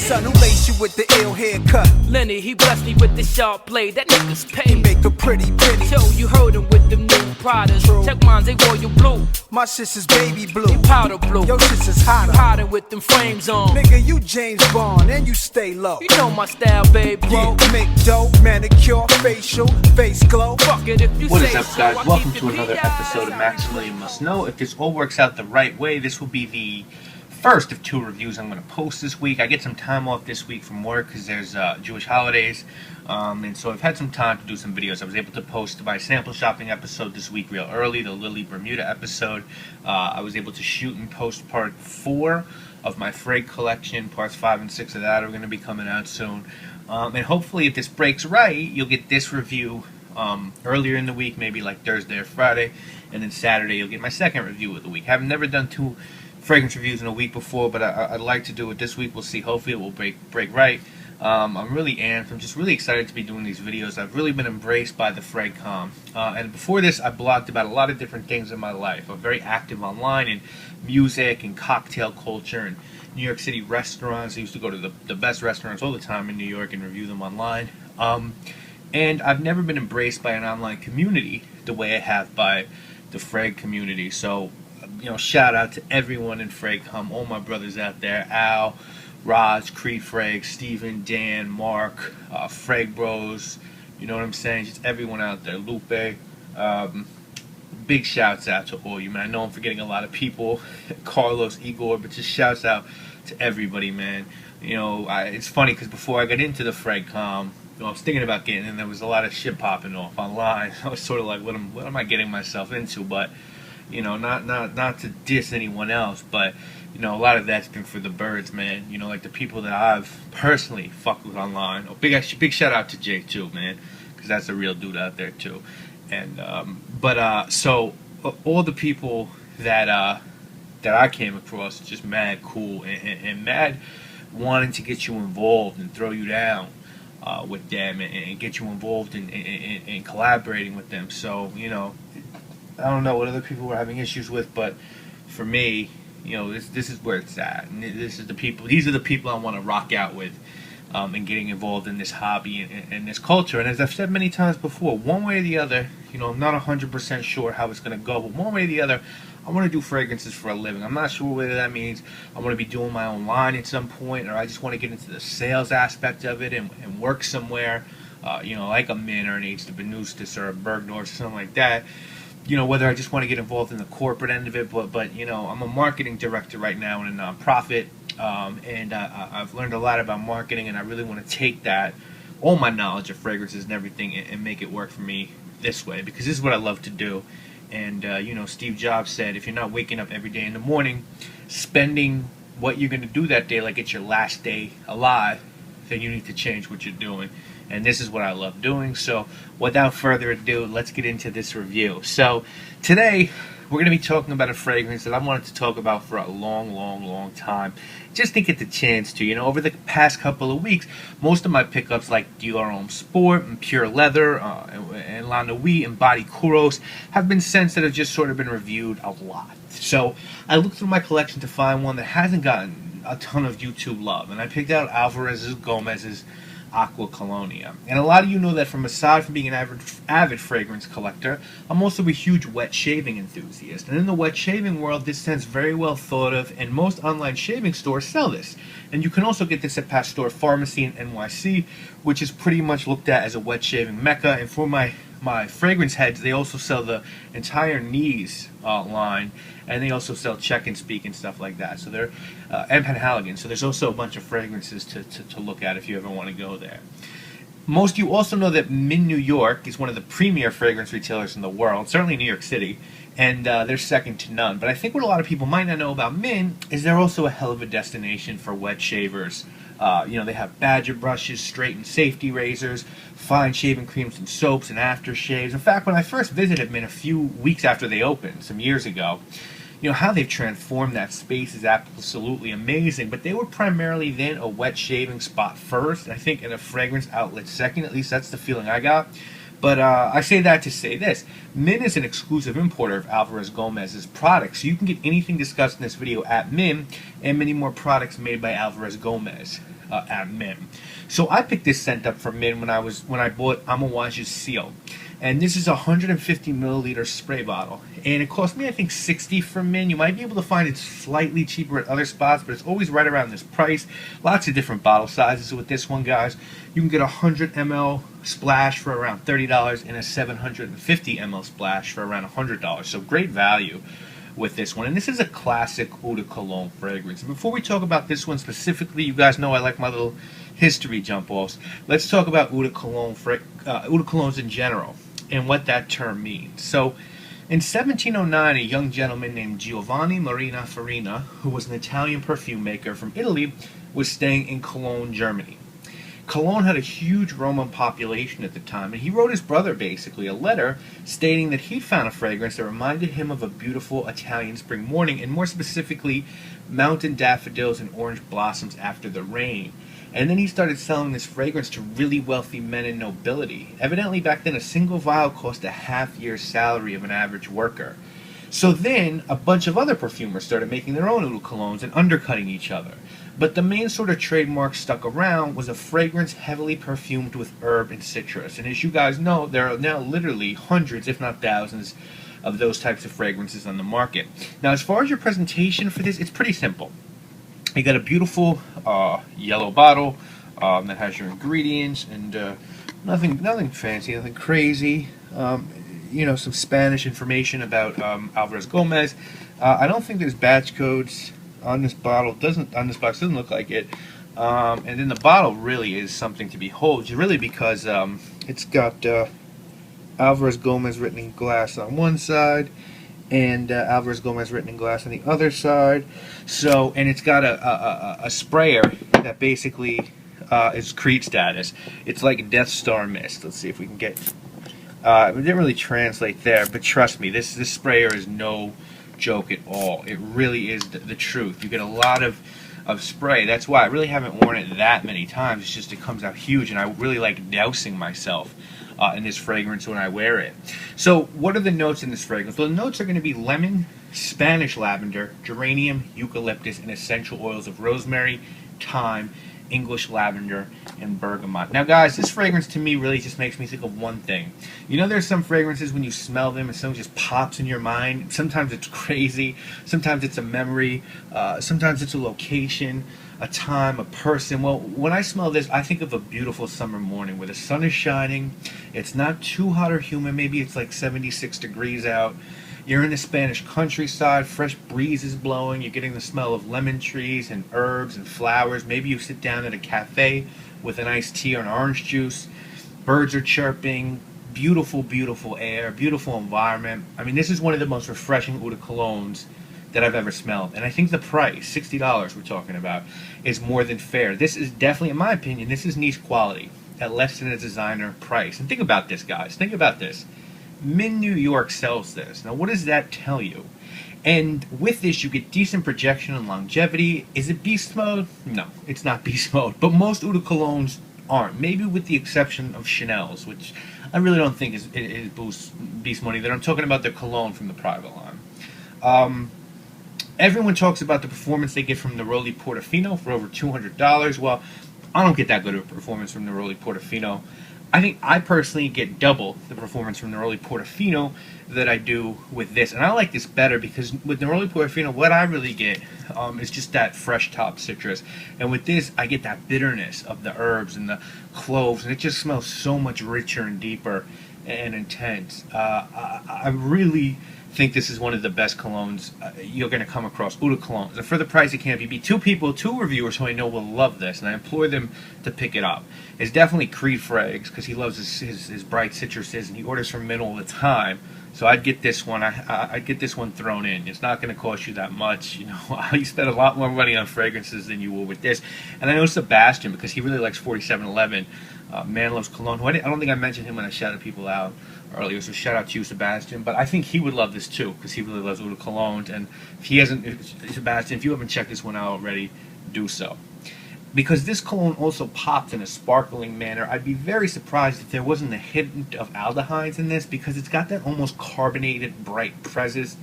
son who laced you with the ill haircut. Lenny, he blessed me with the sharp blade. That nigga's He paid. make a pretty penny. Yo, you heard him with them new Pradas. True. Check mine, they royal blue. My shit's is baby blue. They powder blue. Your shit's is hotter. Hotter with them frames on. Nigga, you James Bond and you stay low. You know my style, babe, bro. Yeah, make dope, manicure, facial, face glow. Fuck it if you What say is up, so. guys? I Welcome keep to it another BS. episode of Maximilian Must Know. If this all works out the right way, this will be the first of 2 reviews I'm going to post this week. I get some time off this week from work because there's Jewish holidays, and so I've had some time to do some videos. I was able to post my sample shopping episode this week real early, the Lily Bermuda episode. I was able to shoot and post part 4 of my Frag collection. Parts 5 and 6 of that are going to be coming out soon. And hopefully, if this breaks right, you'll get this review earlier in the week, maybe like Thursday or Friday, and then Saturday you'll get my second review of the week. I've never done 2 fragrance reviews in a week before, but I'd like to do it this week. We'll see. Hopefully it will break right. I'm really amped. I'm just really excited to be doing these videos. I've really been embraced by the Frag.com. And before this, I blogged about a lot of different things in my life. I'm very active online in music and cocktail culture and New York City restaurants. I used to go to the best restaurants all the time in New York and review them online. And I've never been embraced by an online community the way I have by the Frag community. So, you know, shout out to everyone in Frag.com, all my brothers out there, Al, Raj, Creed Frag, Steven, Dan, Mark, Frag Bros, you know what I'm saying, just everyone out there, Lupe. Big shouts out to all you, man. I know I'm forgetting a lot of people, Carlos, Igor, but just shouts out to everybody, man. You know, it's funny because before I got into the Frag.com, you know, I was thinking about getting in, and there was a lot of shit popping off online. I was sort of like, what am I getting myself into? But you know, not to diss anyone else, but you know, a lot of that's been for the birds, man. You know, like the people that I've personally fucked with online. Oh, big shout out to Jay too, man, because that's a real dude out there too. And so all the people that I came across, just mad cool and mad wanting to get you involved and throw you down with them and get you involved in collaborating with them. So you know, I don't know what other people were having issues with, but for me, you know, this is where it's at. And these are the people I want to rock out with, and getting involved in this hobby and this culture. And as I've said many times before, one way or the other, you know, I'm not 100% sure how it's going to go, but one way or the other, I want to do fragrances for a living. I'm not sure whether that means I want to be doing my own line at some point, or I just want to get into the sales aspect of it and work somewhere, you know, like a Min or an H. de Benustis or a Bergdorf or something like that. You know, whether I just want to get involved in the corporate end of it, but you know, I'm a marketing director right now in a nonprofit, and I've learned a lot about marketing, and I really want to take that, all my knowledge of fragrances and everything, and make it work for me this way, because this is what I love to do. And you know, Steve Jobs said, if you're not waking up every day in the morning, spending what you're going to do that day like it's your last day alive, then you need to change what you're doing. And this is what I love doing. So without further ado, let's get into this review. So today we're going to be talking about a fragrance that I wanted to talk about for a long time. Just didn't get the chance to. You know, over the past couple of weeks, most of my pickups like Dior Homme Sport and Pure Leather and La Nuit and Body Kuros have been scents that have just sort of been reviewed a lot. So I looked through my collection to find one that hasn't gotten a ton of YouTube love. And I picked out Alvarez's Gomez's Aqua Colonia. And a lot of you know that from aside from being an avid fragrance collector, I'm also a huge wet shaving enthusiast. And in the wet shaving world, this scent's very well thought of, and most online shaving stores sell this. And you can also get this at Pasteur Pharmacy in NYC, which is pretty much looked at as a wet shaving mecca. And for my fragrance heads, they also sell the entire Knees line, and they also sell Check and Speak and stuff like that. So they're and Penhaligon. So there's also a bunch of fragrances to look at if you ever want to go there. Most of you also know that Min New York is one of the premier fragrance retailers in the world, certainly New York City, and they're second to none. But I think what a lot of people might not know about Min is they're also a hell of a destination for wet shavers. You know, they have badger brushes, straight and safety razors, fine shaving creams and soaps and aftershaves. In fact, when I first visited Min a few weeks after they opened, some years ago, you know, how they've transformed that space is absolutely amazing. But they were primarily then a wet shaving spot first, and I think in a fragrance outlet second. At least that's the feeling I got. But I say that to say this. Min is an exclusive importer of Alvarez Gomez's products, so you can get anything discussed in this video at Min, and many more products made by Alvarez Gomez at Min. So I picked this scent up from Min when I bought Amawaju's Seal. And this is a 150 milliliter spray bottle. And it cost me, I think, $60 from Min. You might be able to find it slightly cheaper at other spots, but it's always right around this price. Lots of different bottle sizes with this one, guys. You can get a 100 ml splash for around $30 and a 750 ml splash for around $100. So great value with this one. And this is a classic eau de cologne fragrance. And before we talk about this one specifically, you guys know I like my little history jump-offs. Let's talk about eau de colognes in general and what that term means. So, in 1709, a young gentleman named Giovanni Marina Farina, who was an Italian perfume maker from Italy, was staying in Cologne, Germany. Cologne had a huge Roman population at the time, and he wrote his brother basically a letter stating that he'd found a fragrance that reminded him of a beautiful Italian spring morning, and more specifically, mountain daffodils and orange blossoms after the rain. And then he started selling this fragrance to really wealthy men and nobility. Evidently back then a single vial cost a half-year's salary of an average worker. So then a bunch of other perfumers started making their own eau de colognes and undercutting each other. But the main sort of trademark stuck around was a fragrance heavily perfumed with herb and citrus. And as you guys know, there are now literally hundreds, if not thousands, of those types of fragrances on the market. Now as far as your presentation for this, it's pretty simple. You got a beautiful yellow bottle that has your ingredients and nothing fancy, nothing crazy. You know, some Spanish information about Alvarez Gomez. I don't think there's batch codes on this bottle. On this box doesn't look like it. And then the bottle really is something to behold. Really because it's got Alvarez Gomez written in glass on one side, and Alvarez Gomez written in glass on the other side. So, and it's got a sprayer that basically is Creed status. It's like Death Star mist. Let's see if we can get. It didn't really translate there, but trust me, this sprayer is no joke at all. It really is the truth. You get a lot of spray. That's why I really haven't worn it that many times. It's just it comes out huge, and I really like dousing myself in this fragrance when I wear it. So what are the notes in this fragrance? Well, the notes are going to be lemon, Spanish lavender, geranium, eucalyptus, and essential oils of rosemary, thyme, English lavender, and bergamot. Now guys, this fragrance to me really just makes me think of one thing. You know, there's some fragrances when you smell them and something just pops in your mind. Sometimes it's crazy, sometimes it's a memory, sometimes it's a location, a time, a person. Well, when I smell this, I think of a beautiful summer morning where the sun is shining, it's not too hot or humid, maybe it's like 76 degrees out. You're in the Spanish countryside, fresh breeze is blowing, you're getting the smell of lemon trees and herbs and flowers. Maybe you sit down at a cafe with an iced tea or an orange juice. Birds are chirping, beautiful, beautiful air, beautiful environment. I mean, this is one of the most refreshing eau de colognes that I've ever smelled. And I think the price, $60 we're talking about, is more than fair. This is definitely, in my opinion, this is niche quality at less than a designer price. And think about this, guys. Think about this. Min New York sells this. Now, what does that tell you? And with this, you get decent projection and longevity. Is it beast mode? No, it's not beast mode. But most eau de colognes aren't. Maybe with the exception of Chanel's, which I really don't think is beast mode either. I'm talking about the cologne from the private line. Everyone talks about the performance they get from Neroli Portofino for over $200. Well, I don't get that good of a performance from Neroli Portofino. I think I personally get double the performance from Neroli Portofino that I do with this. And I like this better because with Neroli Portofino, what I really get is just that fresh top citrus. And with this, I get that bitterness of the herbs and the cloves. And it just smells so much richer and deeper and intense. I really think this is one of the best colognes you're going to come across, eau de colognes. And for the price, it can't be. Two reviewers who I know will love this, and I implore them to pick it up. It's definitely Creed Frags, because he loves his bright citruses, and he orders from Mint all the time. So I'd get this one. I'd get this one thrown in. It's not going to cost you that much. You know, you spend a lot more money on fragrances than you will with this. And I know Sebastian, because he really likes 4711. Man Loves Cologne. I don't think I mentioned him when I shouted people out earlier, so shout out to you, Sebastian. But I think he would love this too, because he really loves eau de cologne. And if he hasn't, Sebastian, if you haven't checked this one out already, do so. because this cologne also pops in a sparkling manner, I'd be very surprised if there wasn't a hint of aldehydes in this, because it's got that almost carbonated, bright presence.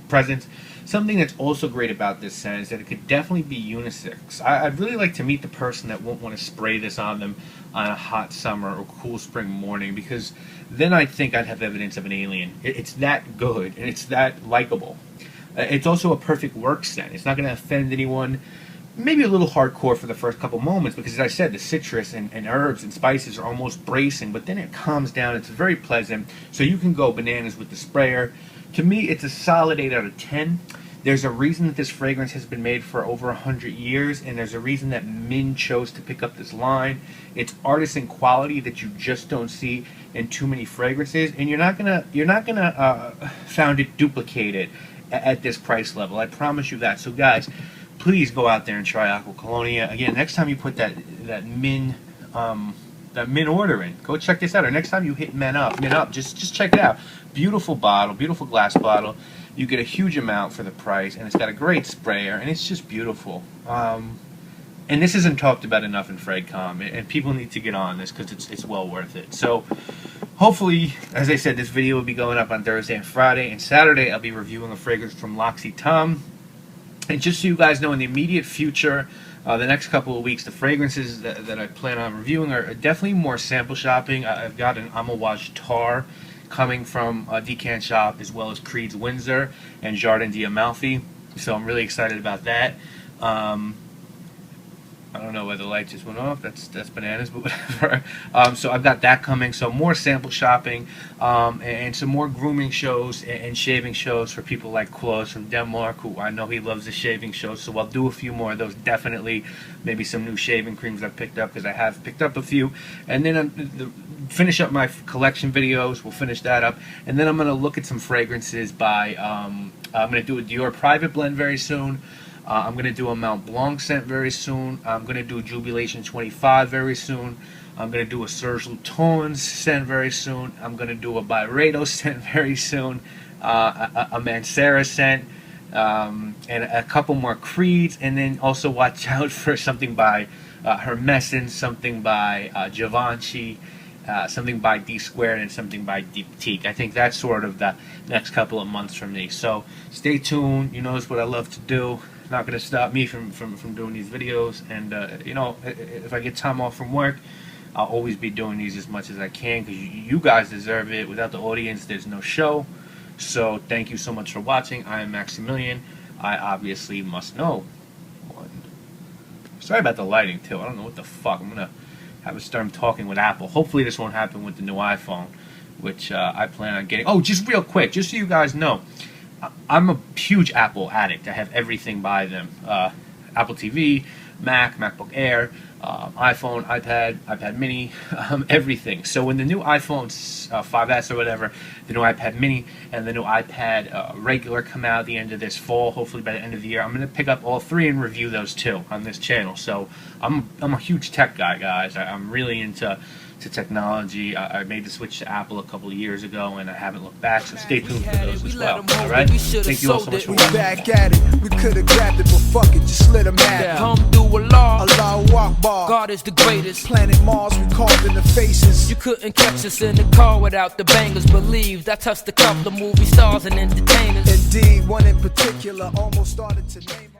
Something that's also great about this scent is that it could definitely be unisex. I'd really like to meet the person that won't want to spray this on them on a hot summer or cool spring morning, because then I think I'd have evidence of an alien. It's that good, and it's that likable. It's also a perfect work scent. It's not going to offend anyone. Maybe a little hardcore for the first couple moments, because as I said, the citrus and herbs and spices are almost bracing, but then it calms down. It's very pleasant, so you can go bananas with the sprayer. To me, it's a solid 8 out of 10. There's a reason that this fragrance has been made for over 100 years, and there's a reason that Min chose to pick up this line. It's artisan quality that you just don't see in too many fragrances, and you're not gonna found it duplicated at this price level. I promise you that. So guys, please go out there and try Aqua Colonia. Again, next time you put that Min order in, go check this out. Or next time you hit Min up, just check it out. Beautiful bottle, beautiful glass bottle. You get a huge amount for the price, and it's got a great sprayer, and it's just beautiful. And this isn't talked about enough in FredCom, and people need to get on this because it's well worth it. So hopefully, as I said, this video will be going up on Thursday and Friday, and Saturday I'll be reviewing a fragrance from L'Occitane. And just so you guys know, in the immediate future, the next couple of weeks, the fragrances that I plan on reviewing are definitely more sample shopping. I've got an Amouage Tar coming from Decant Shop, as well as Creed's Windsor and Jardin d'Amalfi. So I'm really excited about that. I don't know why the light just went off. That's bananas, but whatever. So I've got that coming. So more sample shopping, and some more grooming shows and shaving shows for people like Klaus from Denmark, who I know he loves the shaving shows. So I'll do a few more of those. Definitely, maybe some new shaving creams I've picked up, because I have picked up a few. And then finish up my collection videos. We'll finish that up, and then I'm gonna look at some fragrances by. I'm gonna do a Dior Private Blend very soon. I'm going to do a Mount Blanc scent very soon. I'm going to do a Jubilation 25 very soon. I'm going to do a Serge Lutens scent very soon. I'm going to do a Byredo scent very soon. A Mancera scent. And a couple more Creeds. And then also watch out for something by Hermessin, something by Givenchy, something by D Squared, and something by Diptyque. I think that's sort of the next couple of months for me. So stay tuned. You know, it's what I love to do. Not going to stop me from doing these videos, and you know, if I get time off from work, I'll always be doing these as much as I can, because you guys deserve it. Without the audience, there's no show. So thank you so much for watching. I am Maximilian. I obviously must know. Sorry about the lighting too. I don't know what the fuck. I'm gonna have a start talking with Apple. Hopefully this won't happen with the new iPhone, which I plan on getting. Oh, just real quick, just so you guys know, I'm a huge Apple addict. I have everything by them. Apple TV, Mac, MacBook Air, iPhone, iPad Mini, everything. So when the new iPhone 5S or whatever, the new iPad Mini, and the new iPad regular come out at the end of this fall, hopefully by the end of the year, I'm going to pick up all three and review those too on this channel. So I'm a huge tech guy, guys. I'm really into technology. I made the switch to Apple a couple of years ago, and I haven't looked back, so stay tuned for those as well. Alright? Thank you all so much for watching. Back at it, we could have grabbed it, but fuck it, just let them at it. Allahu Akbar, God is the greatest. Planet Mars, we carved in the faces. You couldn't catch us in the car without the bangers. Believe that touched a couple of movie stars and entertainers. Indeed, one in particular almost started to name